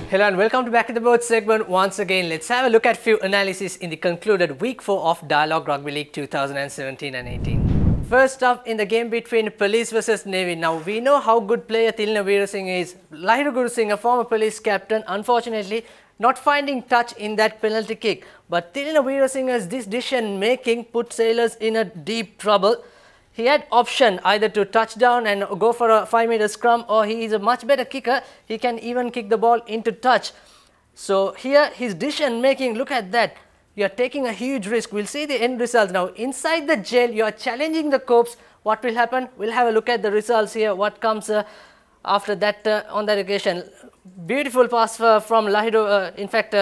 Hello and welcome to Back to the Board segment. Once again, let's have a look at few analysis in the concluded week 4 of Dialogue Rugby League 2017 and 18. First up, in the game between Police versus Navy. Now, we know how good player Thilina Weerasinghe is. Lahira Gurusinghe, a former Police captain, unfortunately not finding touch in that penalty kick. But Thilina Weerasinghe's this decision making put Sailors in a deep trouble. He had option either to touch down and go for a 5-meter scrum, or he is a much better kicker. He can even kick the ball into touch. So here his decision making, look at that. You are taking a huge risk. We'll see the end results now. Inside the jail, you are challenging the corps. What will happen? We'll have a look at the results here. What comes after that on that occasion. Beautiful pass from Lahira. In fact,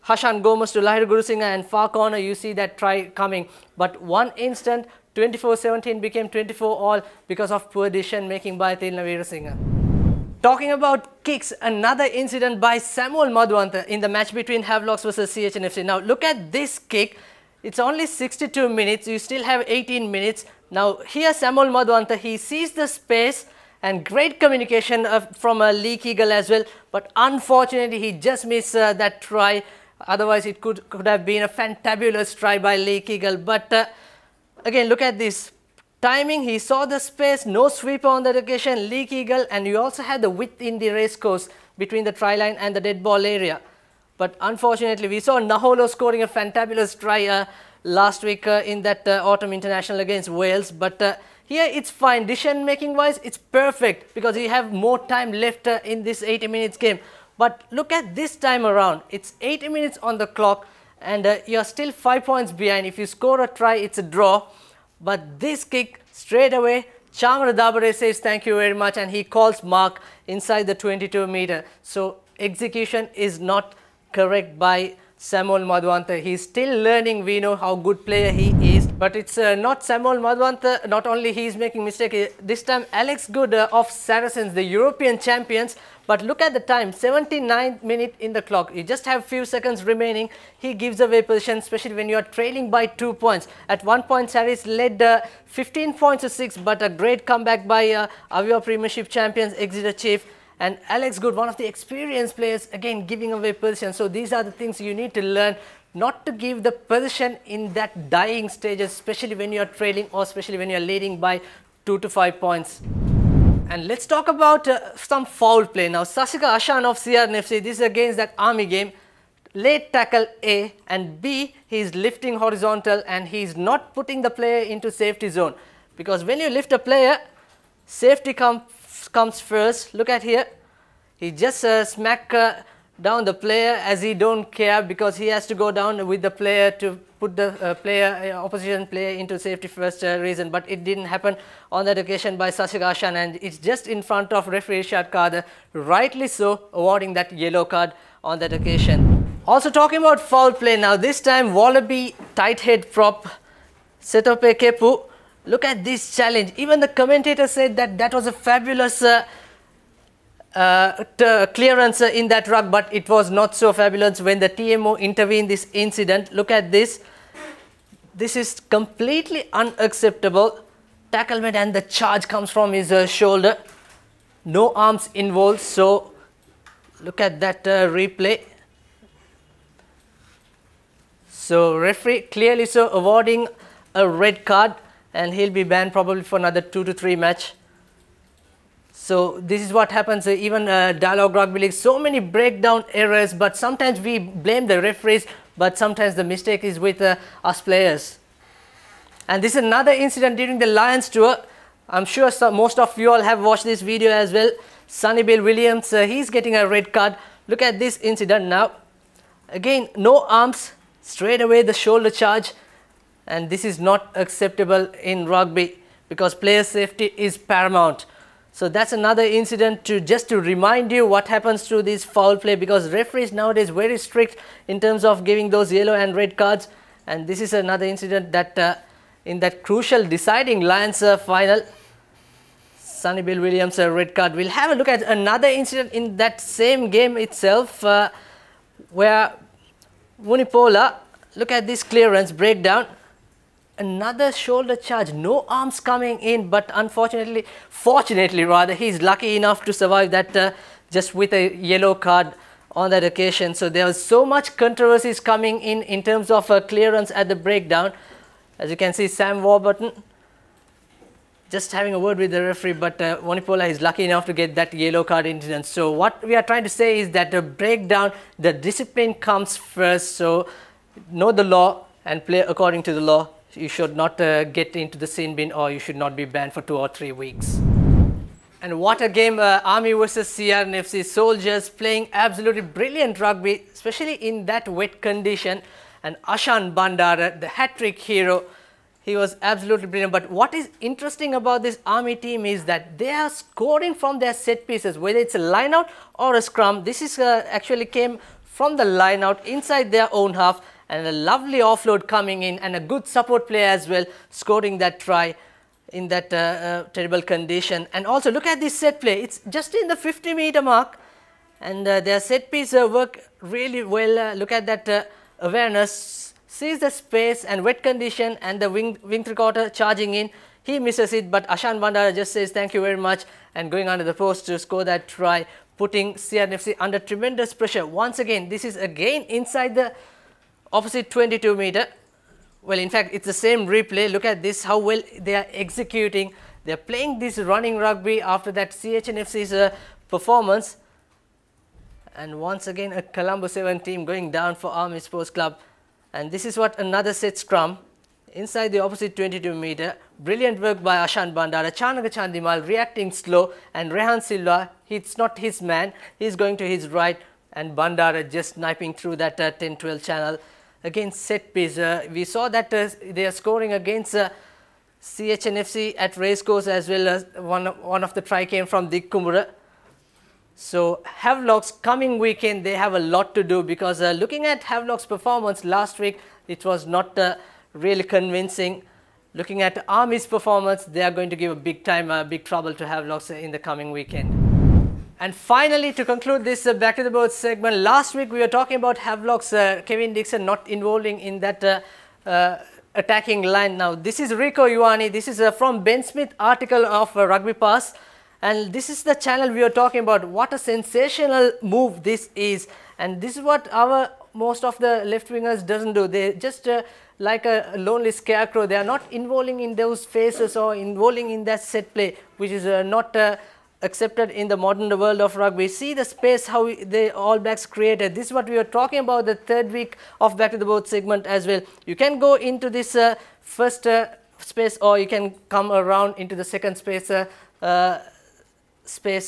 Hashan Gomes to Lahira Gurusinghe, and far corner you see that try coming. But one instant, 24-17 became 24-all because of poor decision making by Thilina Weerasinghe. Talking about kicks, another incident by Samuel Madhuwantha in the match between Havelocks versus CH&FC. Now look at this kick. It's only 62 minutes. You still have 18 minutes. Now here Samuel Madhuwantha, he sees the space and great communication from Lee Kegel as well. But unfortunately, he just missed that try. Otherwise, it could have been a fantabulous try by Lee Kegel. But again, look at this timing. He saw the space, no sweeper on that occasion, Lee Kegel, and you also had the width in the race course between the try line and the dead ball area. But unfortunately, we saw Naholo scoring a fantabulous try last week in that autumn international against Wales. But here it's fine. Decision making wise, it's perfect because you have more time left in this 80 minutes game. But look at this time around. It's 80 minutes on the clock. And you're still 5 points behind. If you score a try, it's a draw. But this kick, straight away, Chamara Dabare says thank you very much, and he calls mark inside the 22-meter. So execution is not correct by Samuel Madhuwantha. He's still learning. We know how good player he is. But it's not Samuel Madhuwantha. Not only he is making mistake. This time Alex Good of Saracens, the European champions. But look at the time, 79th minute in the clock. You just have few seconds remaining. He gives away position, especially when you are trailing by 2 points. At one point, Saris led 15 points to 6, but a great comeback by Avia Premiership champions, Exeter Chief. And Alex Good, one of the experienced players, again giving away position. So these are the things you need to learn, not to give the position in that dying stages, especially when you are trailing or especially when you are leading by 2 to 5 points. And let's talk about some foul play. Now, Sasika Ashan of CH&FC, this is against that Army game. Late tackle A, and B, he's lifting horizontal and he's not putting the player into safety zone. Because when you lift a player, safety comes first. Look at here. He just smack down the player as he don't care, because he has to go down with the player to put the opposition player into safety first reason. But it didn't happen on that occasion by Sasika Ashan, and it's just in front of referee Ishad Kader, rightly so, awarding that yellow card on that occasion. Also talking about foul play now, this time Wallaby tight head prop Setope Kepu. Look at this challenge. Even the commentator said that that was a fabulous clearance in that ruck, but it was not so fabulous when the TMO intervened this incident. Look at this. This is completely unacceptable. Tacklement, and the charge comes from his shoulder. No arms involved. So look at that replay. So referee clearly so awarding a red card, and he'll be banned probably for another 2 to 3 match. So this is what happens, even Dialogue Rugby League, so many breakdown errors, but sometimes we blame the referees, but sometimes the mistake is with us players. And this is another incident during the Lions tour. I'm sure most of you all have watched this video as well. Sonny Bill Williams, he's getting a red card. Look at this incident now. Again, no arms, straight away the shoulder charge. And this is not acceptable in rugby, because player safety is paramount. So that's another incident just to remind you what happens to this foul play, because referees nowadays very strict in terms of giving those yellow and red cards. And this is another incident that in that crucial deciding Lions final, Sonny Bill Williams red card. We'll have a look at another incident in that same game itself where Vunipola, look at this clearance breakdown. Another shoulder charge, no arms coming in, but fortunately rather, he's lucky enough to survive that just with a yellow card on that occasion. So there was so much controversies coming in terms of clearance at the breakdown. As you can see, Sam Warburton just having a word with the referee, but Vunipola is lucky enough to get that yellow card incident. So what we are trying to say is that the breakdown, the discipline comes first. So know the law and play according to the law. You should not get into the sin bin, or you should not be banned for 2 or 3 weeks. And what a game, Army versus CH&FC. Soldiers playing absolutely brilliant rugby, especially in that wet condition. And Ashan Bandara, the hat-trick hero, he was absolutely brilliant. But what is interesting about this Army team is that they are scoring from their set pieces, whether it's a line out or a scrum. This is actually came from the line out inside their own half, and a lovely offload coming in, and a good support play as well, scoring that try in that terrible condition. And also look at this set play. It's just in the 50-meter mark, and their set piece work really well. Look at that awareness. Sees the space and wet condition, and the wing three-quarter charging in. He misses it, but Ashan Bandara just says thank you very much and going under the post to score that try, putting CH&FC under tremendous pressure. Once again, this is again inside the opposite 22-meter. Well, in fact, it's the same replay. Look at this, how well they are executing. They are playing this running rugby after that CH&FC's performance. And once again, a Colombo 7 team going down for Army Sports Club. And this is what another set scrum inside the opposite 22-meter. Brilliant work by Ashan Bandara. Chanaka Chandimal reacting slow, and Rehan Silva, it's not his man. He's going to his right, and Bandara just sniping through that 10-12 channel. Again, set piece. We saw that they are scoring against CH&FC at racecourse as well. As one of the try came from Dik Kumura. So Havelock's coming weekend, they have a lot to do, because looking at Havelock's performance last week, it was not really convincing. Looking at Army's performance, they are going to give a big trouble to Havelock's in the coming weekend. And finally, to conclude this Back to the Board segment, last week we were talking about Havelock's Kevin Dixon not involving in that attacking line. Now this is Rico Ioane. This is from Ben Smith article of Rugby Pass. And this is the channel we are talking about. What a sensational move this is. And this is what most of the left wingers doesn't do. They just like a lonely scarecrow. They are not involving in those phases or involving in that set play, which is not accepted in the modern world of rugby. See the space how the All Blacks created. This is what we are talking about the third week of Back to the Board segment as well. You can go into this first space, or you can come around into the second space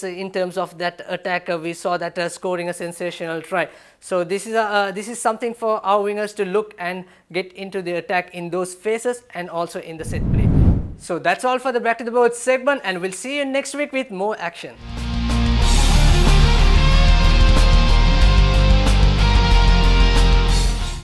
in terms of that attack. We saw that scoring a sensational try. So this is something for our wingers to look and get into the attack in those phases and also in the set play. So that's all for the Back to the Board segment, and we'll see you next week with more action.